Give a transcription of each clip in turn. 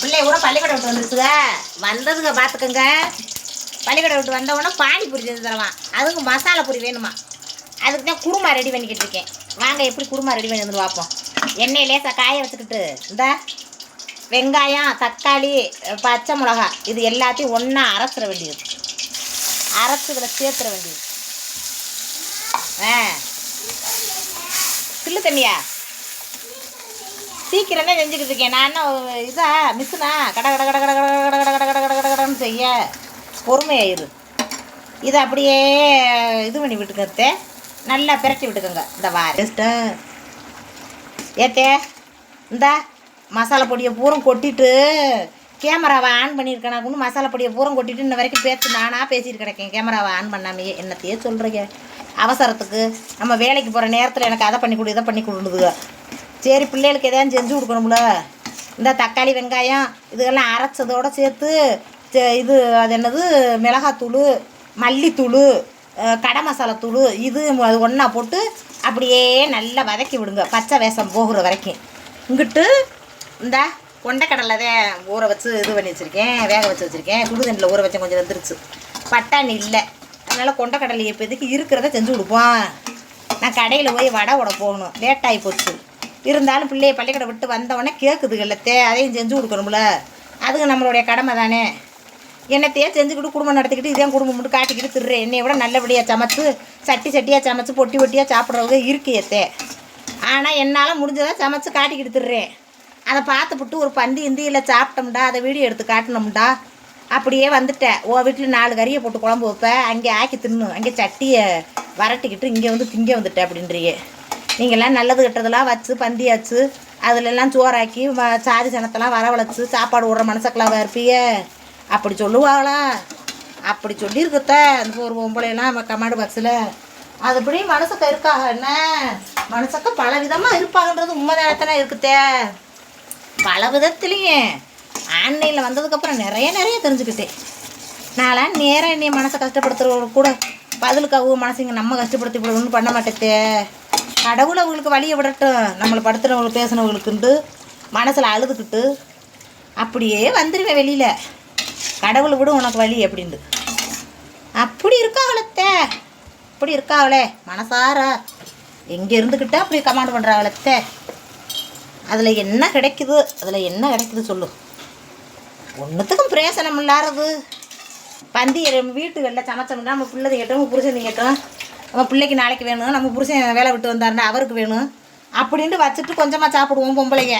பிள்ளைய கூட பள்ளிக்கூடம் விட்டு வந்துருச்சுங்க. வந்ததுங்க பார்த்துக்கோங்க. பள்ளிக்கூடம் விட்டு வந்தவொடனே பானிபூரி செஞ்சு தரவான். அதுக்கு மசாலா பூரி வேணுமா. அதுக்கு தான் குருமா ரெடி பண்ணிக்கிட்டு இருக்கேன். வாங்க எப்படி குருமா ரெடி பண்ணி வந்து பார்ப்போம். எண்ணெய் லேசாக காய வச்சுக்கிட்டு இந்த வெங்காயம், தக்காளி, பச்சை மிளகா இது எல்லாத்தையும் ஒன்றா அரைச்சிட வேண்டியது. அரைச்சி இதில் சேர்த்துட வேண்டியது. சில்லு தண்ணியா சீக்கிரம் தான் செஞ்சுக்கிட்டு இருக்கேன். நான் என்ன இதா மிஸ்ஸுனா கட கட கட கட கட கட கட கட கட கட கடன்னு செய்ய பொறுமையாயிரு. இதை அப்படியே இது பண்ணி விட்டுக்கத்தே, நல்லா பிரட்டி விட்டுக்கோங்க. இந்த வாரஸ்ட்டு ஏத்தே இந்த மசாலா பொடியை பூரம் கொட்டிட்டு கேமராவை ஆன் பண்ணியிருக்கேனாக்குன்னு மசாலா பொடியை பூரம் கொட்டிட்டு இன்ன வரைக்கும் பேச்சு நானாக பேசிட்டு கிடக்கேன். கேமராவை ஆன் பண்ணாமையே என்னத்தையே சொல்கிறீங்க. அவசரத்துக்கு நம்ம வேலைக்கு போகிற நேரத்தில் எனக்கு அதை பண்ணி கொடு இதை பண்ணி கொடுதுங்க. சரி பிள்ளைகளுக்கு எதாவது செஞ்சு கொடுக்கணும்ல. இந்த தக்காளி வெங்காயம் இதுக்கெல்லாம் அரைச்சதோடு சேர்த்து இது அது என்னது மிளகாத்தூள், மல்லித்தூள், கடை மசாலாத்தூள் இது அது ஒன்றா போட்டு அப்படியே நல்லா வதக்கி விடுங்க பச்சை வேஷம் போகிற வரைக்கும். இங்கிட்டு இந்த கொண்டைக்கடலை தான் ஊற வச்சு இது பண்ணி வச்சுருக்கேன், வேக வச்சு வச்சுருக்கேன். சுடுதண்ணில் ஊற வச்சேன், கொஞ்சம் வந்துருச்சு. பட்டாணி இல்லை, அதனால் கொண்டைக்கடலை இப்போதைக்கு இருக்கிறத செஞ்சு கொடுப்போம். நான் கடையில் போய் வடை உட போகணும், லேட்டாகி போச்சு. இருந்தாலும் பிள்ளைய பள்ளிக்கூடம் விட்டு வந்தவொடனே கேட்குதுகல்லத்தே, அதையும் செஞ்சு கொடுக்கணும்ல. அதுக்கு நம்மளுடைய கடமை தானே. என்னத்தையே செஞ்சுக்கிட்டு குடும்பம் நடத்திக்கிட்டு இதே குடும்பம் மட்டும் காட்டிக்கிட்டு திடுறேன். என்னை விட நல்லபடியாக சமைச்சு சட்டியாக சமைச்சு பொட்டி பொட்டியாக சாப்பிட்றவங்க இருக்கையத்தே. ஆனால் என்னால் முடிஞ்சதாக சமைச்சு காட்டிக்கிட்டு திடுறேன். அதை பார்த்துப்புட்டு ஒரு பந்தி இந்தியில் சாப்பிட்டோம்டா, அதை வீடியோ எடுத்து காட்டினோம்டா, அப்படியே வந்துட்டேன். வீட்டில் 4 கறியை போட்டு குழம்பு வைப்பேன், அங்கே ஆக்கி தின்னு அங்கே சட்டியை வரட்டிக்கிட்டு இங்கே வந்து திங்க வந்துட்டேன் அப்படின்றியே. நீங்கள்லாம் நல்லது கெட்டதெல்லாம் வச்சு பந்தியாச்சு அதிலெல்லாம் சோறாக்கி சாதி சனத்தெல்லாம் வரவழைச்சி சாப்பாடு விட்ற மனசக்கெல்லாம் இருப்பிய அப்படி சொல்லுவாங்களா? அப்படி சொல்லியிருக்கத்த அந்த ஒரு பொம்பளையெல்லாம் நம்ம கமெண்ட் பாக்ஸில். அதுபடி மனசக்க இருக்காக என்ன மனசக்க பல விதமாக இருப்பாங்கன்றது உண்மைதானே இருக்குத்தே. பல விதத்துலேயும் ஆன்லைனில் வந்ததுக்கப்புறம் நிறைய தெரிஞ்சுக்கிட்டேன். நான்லாம் நேராக என்னைய மனசை கஷ்டப்படுத்துகிறவங்க கூட பதிலுக்காக மனசுங்க நம்ம கஷ்டப்படுத்தி இப்படி ஒன்றும் பண்ண மாட்டேத்தே. கடவுள் அவங்களுக்கு வழியை விடட்டும், நம்மளை படுத்துகிறவங்களுக்கு பேசுனவங்களுக்குண்டு மனசில் அழுதுகிட்டு அப்படியே வந்துடுவேன் வெளியில். கடவுளை விட உனக்கு வழி அப்படின்ட்டு அப்படி இருக்காங்களே. அப்படி இருக்காங்களே மனசார எங்கே இருந்துக்கிட்டே அப்படி கமாண்ட் பண்ணுறாங்களே. அதில் என்ன கிடைக்குது சொல்லு. ஒன்றுத்துக்கும் பிரயோசனம் இல்லாதது. பந்தி வீட்டுகளில் சமைச்சோம்னா நம்ம பிள்ளை கேட்டோம், நம்ம புருஷன் கேட்டோம், நம்ம பிள்ளைக்கு நாளைக்கு வேணும், நம்ம புருஷன் வேலை விட்டு வந்தாருன்னா அவருக்கு வேணும் அப்படின்ட்டு வச்சுட்டு கொஞ்சமாக சாப்பிடுவோம். பொம்பளைங்க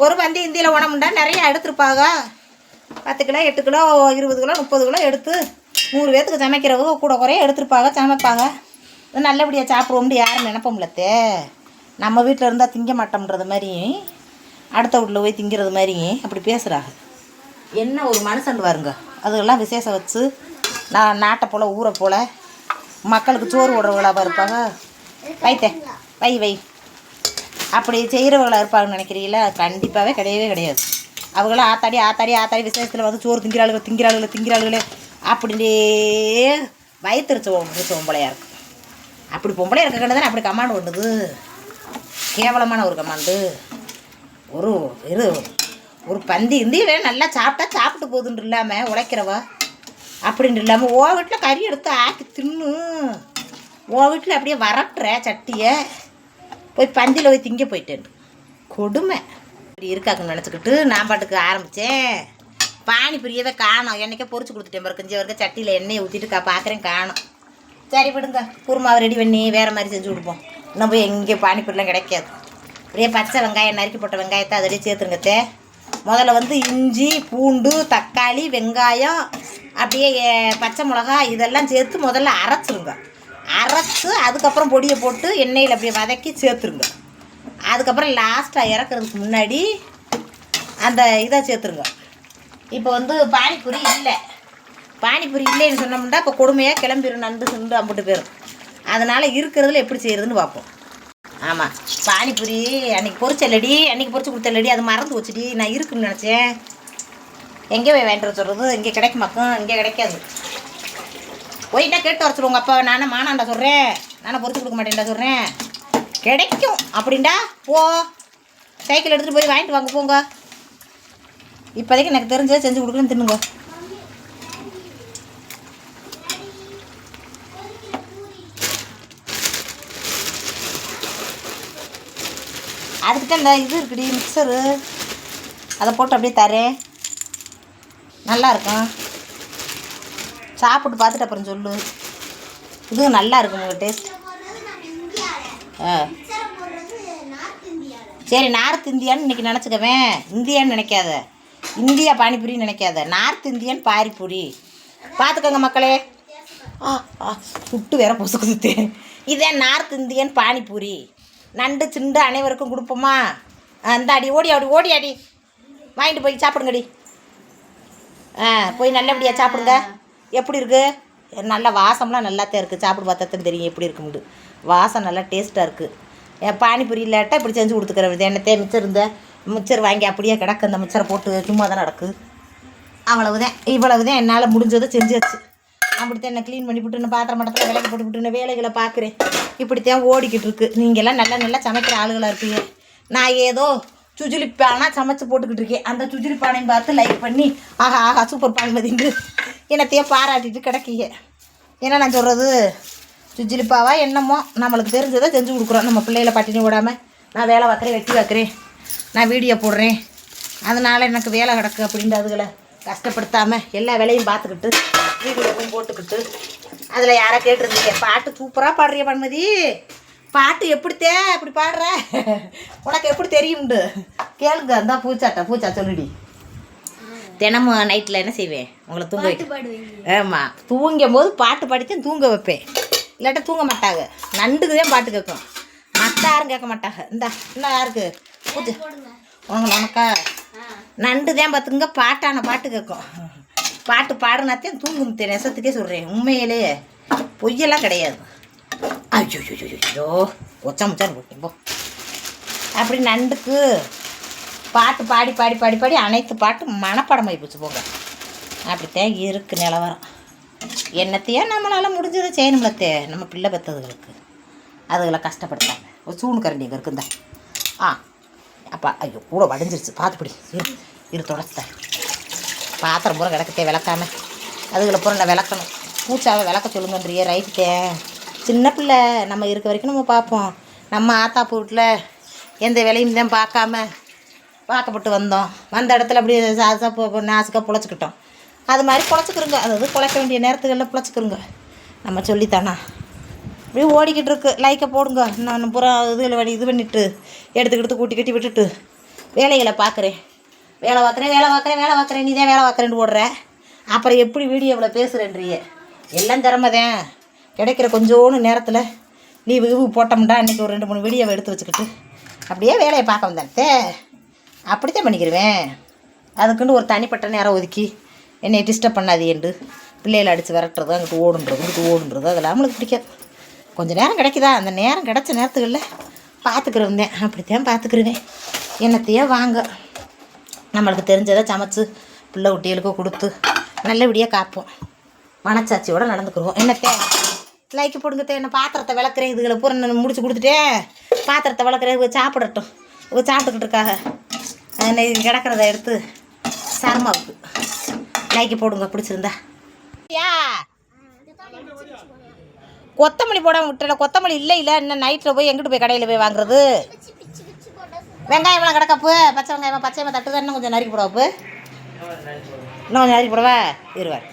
ஒரு பந்தி இந்தியில் உணவுண்டா நிறையா எடுத்துருப்பாங்க. 10 கிலோ 8 கிலோ 20 கிலோ 30 கிலோ எடுத்து 100 பேத்துக்கு சமைக்கிறவங்க கூட குறைய எடுத்துருப்பாங்க, சமைப்பாங்க. நல்லபடியாக சாப்பிடுவோம்னு யாரும் நினைப்போம்லத்தே. நம்ம வீட்டில் இருந்தால் திங்க மாட்டோம்ன்றது மாதிரி அடுத்த வீட்டில் போய் திங்கிறது மாதிரி அப்படி பேசுகிறாங்க. என்ன ஒரு மனுஷன் பாருங்க. அதுக்கெல்லாம் விசேஷம் வச்சு நான் நாட்டை போல் ஊரை போல் மக்களுக்கு சோறு ஓடுறவங்களாக இருப்பாங்க. வைத்தேன் வை அப்படி செய்கிறவங்களாக இருப்பாங்கன்னு நினைக்கிறீங்களா? கண்டிப்பாகவே கிடையாது. அவங்களாம் ஆத்தாடி விசேஷத்தில் வந்து சோறு திங்கிறாளுகளே அப்படின்டே வயிற்றுச்ச பொம்பளையாக இருக்குது. அப்படி பொம்பளையாக இருக்க தானே அப்படி கமாண்டு பண்ணுது. கேவலமான ஒரு கமாண்டு. ஒரு பந்தி இந்தியில் நல்லா சாப்பிட்டு போகுதுன்னு இல்லாமல் உழைக்கிறவா அப்படின்ட்டு இல்லாமல் வீட்டில் கறி எடுத்து ஆக்கி தின்னு வீட்டில் அப்படியே வரட்டுற சட்டியை போய் பந்தியில் போய் திங்க போயிட்டேன். கொடுமை இப்படி இருக்காக்குன்னு நினச்சிக்கிட்டு நான் பாட்டுக்கு ஆரம்பித்தேன். பானிபூரியவே காணும். என்னைக்கே பொறிச்சு கொடுத்துட்டேன் பாரு. கொஞ்சம் வரைக்கும் சட்டியில் எண்ணெயை ஊற்றிட்டு பார்க்குறேன் காணும். சரி விடுங்க, குருமாவை ரெடி பண்ணி வேறு மாதிரி செஞ்சு கொடுப்போம். இன்னும் போய் எங்கே பானிபூரிலாம் கிடைக்காது. அப்படியே பச்சை வெங்காயம் நறுக்கி போட்ட வெங்காயத்தை அதோடய சேர்த்துருங்கத்தே. முதல்ல வந்து இஞ்சி பூண்டு தக்காளி வெங்காயம் அப்படியே பச்சை மிளகா இதெல்லாம் சேர்த்து முதல்ல அரைச்சிருங்க. அரைச்சி அதுக்கப்புறம் பொடியை போட்டு எண்ணெயில் அப்படியே வதக்கி சேர்த்துருங்க. அதுக்கப்புறம் லாஸ்ட்டாக இறக்குறதுக்கு முன்னாடி அந்த இதை சேர்த்துருங்க. இப்போ வந்து பானிபூரி இல்லைன்னு சொன்னோம்னா இப்போ கொடுமையாக கிளம்பிடும், நண்டு சுண்டு அம்பிட்டு போயிடும். அதனால் இருக்கிறதுல எப்படி செய்கிறதுன்னு பார்ப்போம். ஆமாம், பானிபூரி அன்றைக்கி பொறிச்சு கொடுத்தல்லடி அது மறந்து வச்சுடி. நான் இருக்குன்னு நினச்சேன். எங்கே போய் வாங்கிட்டு சொல்கிறது? இங்கே கிடைக்குமாக்கும்? இங்கே கிடைக்காது. போயிட்டா கேட்டு வர சொல்லுவோங்க அப்பா. நானே மானாண்டா சொல்கிறேன், நானே பொறிச்சு கொடுக்க மாட்டேன்டா சொல்கிறேன். கிடைக்கும் அப்படின்டா. போ சைக்கிள் எடுத்துகிட்டு போய் வாங்கிட்டு வாங்க போங்க. இப்போதைக்கு எனக்கு தெரிஞ்சதை செஞ்சு கொடுக்குன்னு தின்னுங்க. அதுக்கிட்ட இந்த இது இருக்குடி மிக்சரு, அதை போட்டு அப்படியே தரேன், நல்லாயிருக்கும். சாப்பிட்டு பார்த்துட்டு அப்புறம் சொல்லு. இதுவும் நல்லா இருக்கும் உங்கள் டேஸ்ட். சரி, நார்த் இந்தியான்னு இன்றைக்கி நினச்சிக்கவேன். இந்தியான்னு நினைக்காத, இந்தியா பானிபூரின்னு நினைக்காத, நார்த் இந்தியன் பாரிபூரி. பார்த்துக்கோங்க மக்களே. சுட்டு வேற பொசுக்கு சுத்து. இதே நார்த் இந்தியன் பானிபூரி. நண்டு சிண்டு அனைவருக்கும் கொடுப்போமா? அந்த அடி ஓடி அடி வாங்கிட்டு போய் சாப்பிடுங்கடி. போய் நல்லபடியாக சாப்பிடுங்க. எப்படி இருக்குது? நல்ல வாசம்லாம் நல்லாத்தான் இருக்குது. சாப்பிடு பார்த்தாத்தான் தெரியும் எப்படி இருக்கும்ட்டு. வாசம் நல்லா டேஸ்ட்டாக இருக்குது. பானிபூரி இல்லாட்டா இப்படி செஞ்சு கொடுத்துக்கிறேன். என்னத்தே மிச்சர் வாங்கி அப்படியே கிடக்கு. அந்த மிச்சரை போட்டு சும்மா தான் நடக்குது. அவ்வளவுதான், இவ்வளவுதான் என்னால் முடிஞ்சதை செஞ்சாச்சு. அப்படித்தான் என்ன க்ளீன் பண்ணிவிட்டு இன்னும் பாத்திரம் மட்டத்தில் விலைக்கு போட்டுவிட்டு இன்னும் வேலைகளை பார்க்குறேன். இப்படித்தான் ஓடிக்கிட்டு இருக்கு. நீங்கள்லாம் நல்லா சமைக்கிற ஆளுகளாக இருப்பீங்க. நான் ஏதோ சுஜிலிப்பானா சமைச்சு போட்டுக்கிட்டு இருக்கேன். அந்த சுஜிலிப்பானையும் பார்த்து லைக் பண்ணி ஆஹா சூப்பர் பான்மதின்னு என்னத்தையே பாராட்டிட்டு கிடக்கீங்க. ஏன்னா நான் சொல்கிறது சுஜிலிப்பாவா என்னமோ நம்மளுக்கு தெரிஞ்சதை செஞ்சு கொடுக்குறோம். நம்ம பிள்ளைகளை பட்டினி விடாமல் நான் வேலை பார்க்குறேன், வெட்டி வைக்கிறேன், நான் வீடியோ போடுறேன், அதனால் எனக்கு வேலை கிடக்கு அப்படின்ட்டு அதுகளை கஷ்டப்படுத்தாமல் எல்லா வேலையும் பார்த்துக்கிட்டு வீடியோவும் போட்டுக்கிட்டு. அதில் யாரை கேட்டிருந்தீங்க, பாட்டு சூப்பராக பாடுறிய பன்மதி, பாட்டு எப்படித்தே அப்படி பாடுற, உனக்கு எப்படி தெரியும்ண்டு கேளுங்க. அந்த பூச்சா சொல்லுடி. தினமும் நைட்டில் என்ன செய்வேன், உங்களை தூங்க வைப்பேன். ஆமாம், தூங்கும் போது பாட்டு பாடித்தான் தூங்க வைப்பேன். இல்லாட்டா தூங்க மாட்டாங்க. நண்டுக்கு தான் பாட்டு கேட்கும், மற்ற யாரும் கேட்க மாட்டாங்க. இன்னும் யாருக்கு பூச்சி உனக்கா நண்டு தான் பார்த்துங்க பாட்டான பாட்டு கேட்கும். பாட்டு பாடுனாத்தையும் தூங்கும். நெசத்துக்கே சொல்கிறேன், உண்மையிலே பொய்யெல்லாம் கிடையாது. ஐயோ ஒச்சாமுச்சான்னு போட்டேன் போ. அப்படி நண்டுக்கு பாட்டு பாடி பாடி பாடி பாடி அனைத்து பாட்டு மனப்பாடமாகி போச்சு போங்க. அப்படித்தான் இருக்குது நிலவரம். என்னத்தையே நம்மளால் முடிஞ்சதை செய்யணும்லத்தே, நம்ம பிள்ளை பெற்றதுகளுக்கு. அதுகளை கஷ்டப்படுத்தாங்க. ஒரு சூணு கரண்டி அங்கே இருக்குந்தா. அப்பா ஐயோ கூட வடிஞ்சிருச்சு, பார்த்துப்படி இரு தொடச்சிட்டேன். பாத்திரம் பூரா விளக்கத்தே விளக்காமல் அதுகளை பூரா நான் விளக்கணும். பூச்சாவை விளக்க சொல்லுங்கன்றியே. ரைட்டுத்தே, சின்ன பிள்ளை நம்ம இருக்க வரைக்கும் நம்ம பார்ப்போம். நம்ம ஆத்தாப்பு வீட்டில் எந்த வேலையும் தான் பார்க்காம பார்க்கப்பட்டு வந்தோம். வந்த இடத்துல அப்படியே நாசுக்காக பொழைச்சிக்கிட்டோம். அது மாதிரி பொழைச்சிக்கிறோங்க. அதாவது பொழைக்க வேண்டிய நேரத்துகளில் பொழைச்சிக்கிறோங்க. நம்ம சொல்லித்தானா அப்படியே ஓடிக்கிட்டு இருக்கு. லைக்கை போடுங்க. நான் பூரா இது பண்ணிவிட்டு எடுத்து கூட்டி கட்டி விட்டுட்டு வேலைகளை பார்க்குறேன். வேலை பார்க்குறேன் நீ தான் வேலை பார்க்குறேன்னு ஓடுற. அப்புறம் எப்படி வீடியோவில் பேசுகிறேன்றிய. எல்லாம் திறமைதான். கிடைக்கிற கொஞ்சோன்னு நேரத்தில் லீவு போட்டோம்டா இன்றைக்கி ஒரு 2-3 வீடியோவை எடுத்து வச்சுக்கிட்டு அப்படியே வேலையை பார்க்க வந்தேன்ட்டே. அப்படித்தான் பண்ணிக்கிடுவேன். அதுக்குன்னு ஒரு தனிப்பட்ட நேரம் ஒதுக்கி என்னை டிஸ்டர்ப் பண்ணாதேண்டு பிள்ளைகளை அடித்து விரட்டுறது, அங்கிட்டு ஓடுன்றது அதெல்லாம் நம்மளுக்கு பிடிக்காது. கொஞ்சம் நேரம் கிடைக்குதா, அந்த நேரம் கிடைச்ச நேரத்துகளில் பார்த்துக்கிறேன். அப்படித்தான் பார்த்துக்கிருவேன். என்னத்தையோ வாங்க நம்மளுக்கு தெரிஞ்சதை சமைச்சு பிள்ளை குட்டிகளுக்கு கொடுத்து நல்லபடியாக காப்போம். மனச்சாட்சியோடு நடந்துக்குருவோம். என்னத்தே லைக்கு போடுங்கத்தே. என்ன பாத்திரத்தை விளக்குறேன். இதுகளை பூரா நான் முடிச்சு கொடுத்துட்டேன். பாத்திரத்தை விளக்குறேன். சாப்பிடட்டும். சாப்பிட்டுக்கிட்டு இருக்காங்க. கிடக்கிறத எடுத்து சர்மாவுக்கு லைக்கு போடுங்க பிடிச்சிருந்தா. கொத்தமல்லி போடாமல் விட்டுல. கொத்தமல்லி இல்லை இன்னும் நைட்டில் போய் எங்கிட்டு போய் கடையில் போய் வாங்குறது. வெங்காயம்லாம் கிடக்கப்பு, பச்சை வெங்காயமாக தட்டுதான். இன்னும் கொஞ்சம் நறுக்கி போடுவாப்பு. இன்னும் கொஞ்சம் நறுக்கி போடுவா இருவார்.